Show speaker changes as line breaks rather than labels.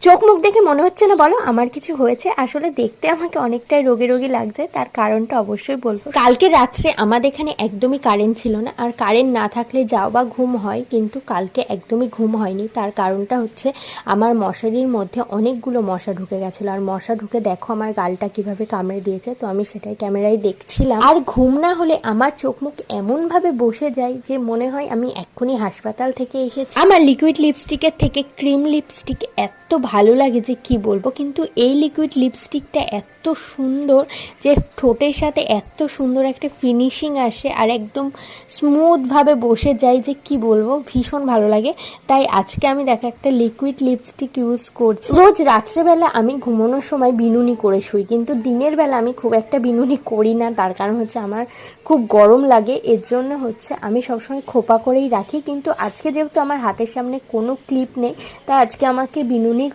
চোখ মুখ দেখে মনে হচ্ছে না বলো আমার কিছু হয়েছে? আসলে দেখতে আমাকে অনেকটাই রোগী রোগী লাগছে, তার কারণটা অবশ্যই বলবো। কালকে রাত্রে আমাদের এখানে একদমই কারেন্ট ছিল না, আর কারেন্ট না থাকলে যাও বা ঘুম হয়, কিন্তু কালকে একদমই ঘুম হয়নি। তার কারণটা হচ্ছে আমার মশারির মধ্যে অনেকগুলো মশা ঢুকে গেছিলো, আর মশা ঢুকে দেখো আমার গালটা কিভাবে কামড়ে দিয়েছে, তো আমি সেটাই ক্যামেরায় দেখছিলাম। আর ঘুম না হলে আমার চোখ মুখ এমন ভাবে বসে যায় যে মনে হয় আমি এক্ষুনি হাসপাতাল থেকে এসেছি। আমার লিকুইড লিপস্টিকের থেকে ক্রিম লিপস্টিক এত ভালো লাগে যে কি বলবো, কিন্তু এই লিকুইড লিপস্টিকটা এত সুন্দর যে ঠোঁটের সাথে এত সুন্দর একটা ফিনিশিং আসে আর একদম স্মুথভাবে বসে যায় যে কি বলবো, ভীষণ ভালো লাগে। তাই আজকে আমি দেখো একটা লিকুইড লিপস্টিক ইউজ করছি। রোজ রাত্রেবেলা আমি ঘুমানোর সময় বিনুনি করে শুই, কিন্তু দিনের বেলা আমি খুব একটা বিনুনি করি না। তার কারণ হচ্ছে আমার খুব গরম লাগে, এর জন্য হচ্ছে আমি সবসময় খোপা করেই রাখি। কিন্তু আজকে যেহেতু আমার হাতের সামনে কোনো ক্লিপ নেই, তাই আজকে আমাকে বিনুনি